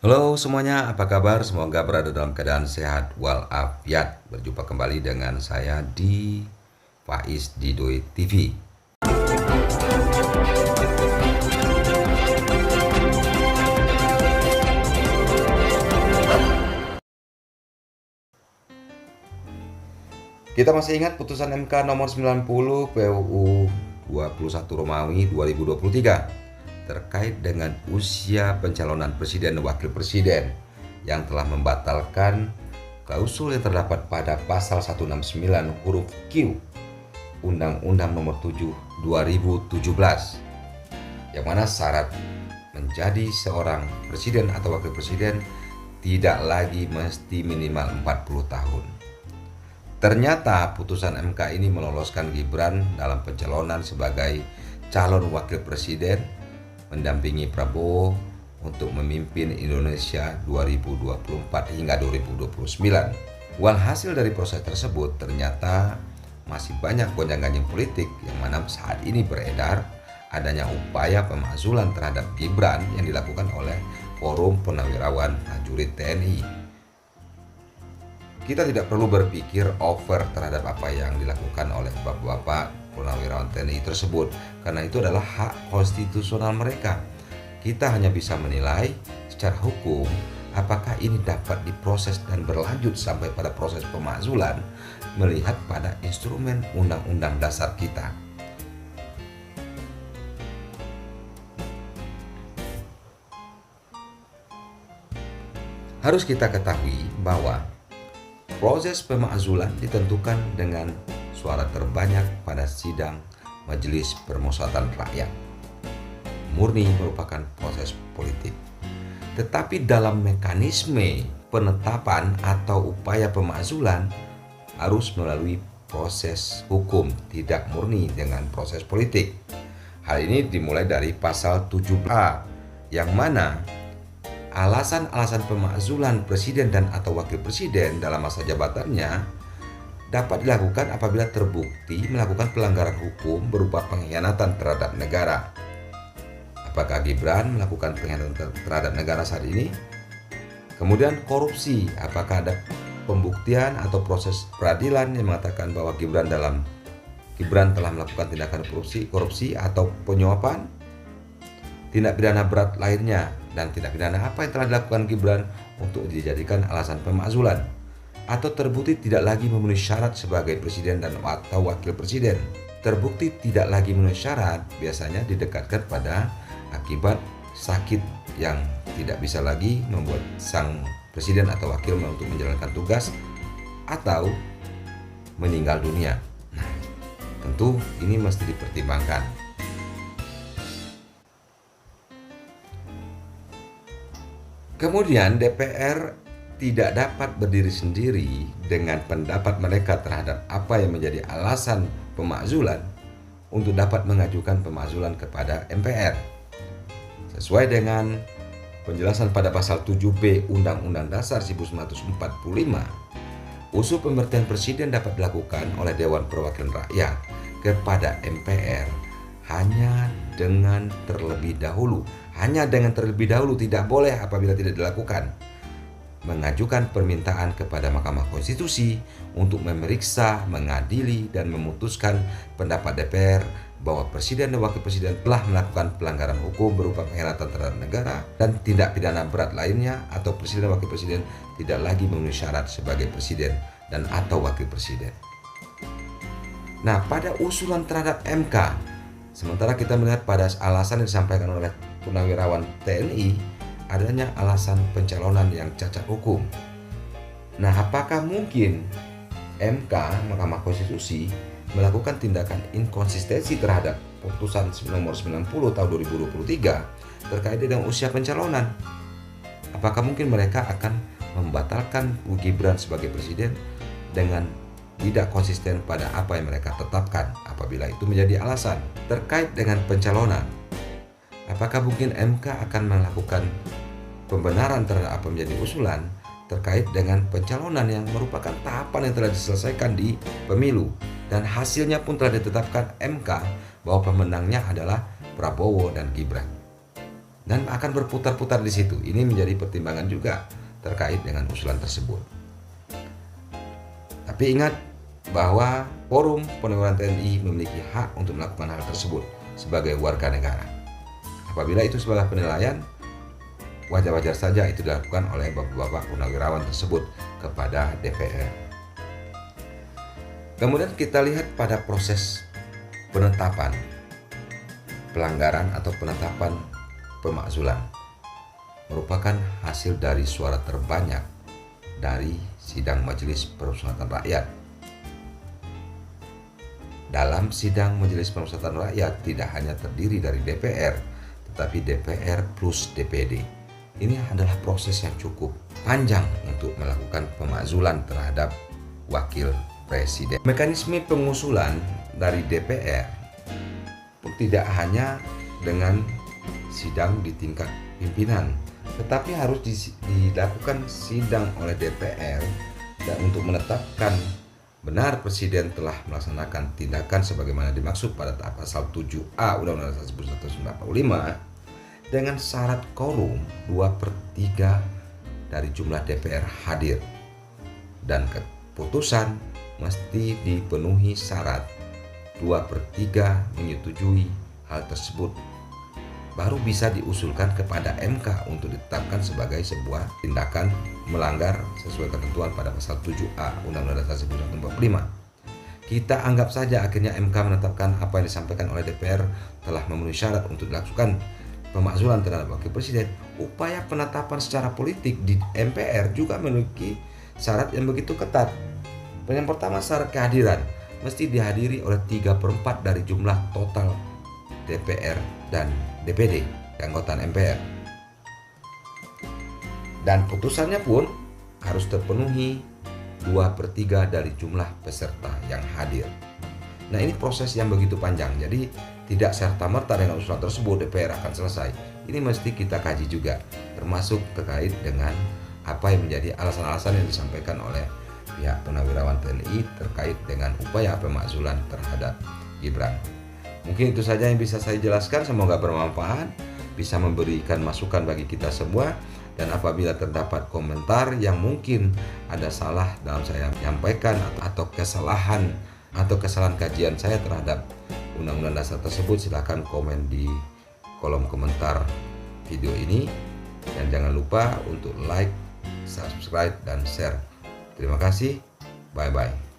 Halo semuanya, apa kabar? Semoga berada dalam keadaan sehat walafiat. Berjumpa kembali dengan saya di Faiz di Doi TV. Kita masih ingat putusan MK nomor 90 PUU 21 Romawi 2023 terkait dengan usia pencalonan presiden dan wakil presiden yang telah membatalkan klausul yang terdapat pada pasal 169 huruf Q Undang-Undang Nomor 7 2017 yang mana syarat menjadi seorang presiden atau wakil presiden tidak lagi mesti minimal 40 tahun. Ternyata putusan MK ini meloloskan Gibran dalam pencalonan sebagai calon wakil presiden mendampingi Prabowo untuk memimpin Indonesia 2024 hingga 2029. Walhasil dari proses tersebut ternyata masih banyak gonjang-ganjing politik yang mana saat ini beredar adanya upaya pemakzulan terhadap Gibran yang dilakukan oleh Forum Purnawirawan Prajurit TNI. Kita tidak perlu berpikir over terhadap apa yang dilakukan oleh bapak-bapak Purnawirawan TNI tersebut, karena itu adalah hak konstitusional mereka. Kita hanya bisa menilai secara hukum apakah ini dapat diproses dan berlanjut sampai pada proses pemakzulan melihat pada instrumen undang-undang dasar kita. Harus kita ketahui bahwa proses pemakzulan ditentukan dengan suara terbanyak pada sidang Majelis Permusyawaratan Rakyat. Murni merupakan proses politik. Tetapi dalam mekanisme penetapan atau upaya pemakzulan harus melalui proses hukum, tidak murni dengan proses politik. Hal ini dimulai dari pasal 7A yang mana alasan-alasan pemakzulan presiden dan atau wakil presiden dalam masa jabatannya dapat dilakukan apabila terbukti melakukan pelanggaran hukum berupa pengkhianatan terhadap negara. Apakah Gibran melakukan pengkhianatan terhadap negara saat ini? Kemudian korupsi, apakah ada pembuktian atau proses peradilan yang mengatakan bahwa Gibran telah melakukan tindakan korupsi atau penyuapan? Tindak pidana berat lainnya dan tindak pidana apa yang telah dilakukan Gibran untuk dijadikan alasan pemakzulan atau terbukti tidak lagi memenuhi syarat sebagai presiden dan atau wakil presiden. Terbukti tidak lagi memenuhi syarat biasanya didekatkan pada akibat sakit yang tidak bisa lagi membuat sang presiden atau wakil untuk menjalankan tugas atau meninggal dunia. Nah, tentu ini mesti dipertimbangkan. Kemudian DPR tidak dapat berdiri sendiri dengan pendapat mereka terhadap apa yang menjadi alasan pemakzulan untuk dapat mengajukan pemakzulan kepada MPR. Sesuai dengan penjelasan pada pasal 7B Undang-Undang Dasar 1945, usul pemberhentian presiden dapat dilakukan oleh Dewan Perwakilan Rakyat kepada MPR hanya dengan terlebih dahulu, tidak boleh apabila tidak dilakukan, mengajukan permintaan kepada Mahkamah Konstitusi untuk memeriksa, mengadili, dan memutuskan pendapat DPR bahwa presiden dan wakil presiden telah melakukan pelanggaran hukum berupa pengkhianatan terhadap negara dan tindak pidana berat lainnya, atau presiden dan wakil presiden tidak lagi memenuhi syarat sebagai presiden dan atau wakil presiden. Nah, pada usulan terhadap MK, sementara kita melihat pada alasan yang disampaikan oleh Purnawirawan TNI adanya alasan pencalonan yang cacat hukum. Nah, apakah mungkin MK, Mahkamah Konstitusi, melakukan tindakan inkonsistensi terhadap putusan nomor 90 tahun 2023 terkait dengan usia pencalonan? Apakah mungkin mereka akan membatalkan Gibran sebagai presiden dengan tidak konsisten pada apa yang mereka tetapkan apabila itu menjadi alasan terkait dengan pencalonan? Apakah mungkin MK akan melakukan pembenaran terhadap apa menjadi usulan terkait dengan pencalonan yang merupakan tahapan yang telah diselesaikan di pemilu dan hasilnya pun telah ditetapkan MK bahwa pemenangnya adalah Prabowo dan Gibran. dan akan berputar-putar di situ. Ini menjadi pertimbangan juga terkait dengan usulan tersebut. Tapi ingat bahwa Forum Perwira TNI memiliki hak untuk melakukan hal tersebut sebagai warga negara. Apabila itu sebagai penilaian, wajar-wajar saja itu dilakukan oleh bapak-bapak purnawirawan tersebut kepada DPR. Kemudian kita lihat pada proses penetapan pelanggaran atau penetapan pemakzulan merupakan hasil dari suara terbanyak dari sidang Majelis Permusyawaratan Rakyat. Dalam sidang Majelis Permusyawaratan Rakyat tidak hanya terdiri dari DPR, tetapi DPR plus DPD. Ini adalah proses yang cukup panjang untuk melakukan pemakzulan terhadap wakil presiden. Mekanisme pengusulan dari DPR tidak hanya dengan sidang di tingkat pimpinan, tetapi harus dilakukan sidang oleh DPR dan untuk menetapkan benar presiden telah melaksanakan tindakan sebagaimana dimaksud pada pasal 7A Undang-Undang Dasar 1945 dengan syarat quorum 2/3 dari jumlah DPR hadir, dan keputusan mesti dipenuhi syarat 2/3 menyetujui hal tersebut, baru bisa diusulkan kepada MK untuk ditetapkan sebagai sebuah tindakan melanggar sesuai ketentuan pada pasal 7A Undang-Undang Dasar 1945. Kita anggap saja akhirnya MK menetapkan apa yang disampaikan oleh DPR telah memenuhi syarat untuk dilakukan pemakzulan terhadap wakil presiden. Upaya penetapan secara politik di MPR juga memiliki syarat yang begitu ketat. Yang pertama, syarat kehadiran mesti dihadiri oleh 3/4 dari jumlah total DPR dan DPD, anggota MPR. Dan putusannya pun harus terpenuhi 2/3 dari jumlah peserta yang hadir. Nah, ini proses yang begitu panjang, jadi tidak serta-merta dengan usulan tersebut DPR akan selesai. Ini mesti kita kaji juga, termasuk terkait dengan apa yang menjadi alasan-alasan yang disampaikan oleh pihak Purnawirawan TNI terkait dengan upaya pemakzulan terhadap Gibran. Mungkin itu saja yang bisa saya jelaskan, semoga bermanfaat, bisa memberikan masukan bagi kita semua. Dan apabila terdapat komentar yang mungkin ada salah dalam saya menyampaikan atau kesalahan kajian saya terhadap Undang-Undang Dasar tersebut, silakan komen di kolom komentar video ini. Dan jangan lupa untuk like, subscribe, dan share. Terima kasih. Bye-bye.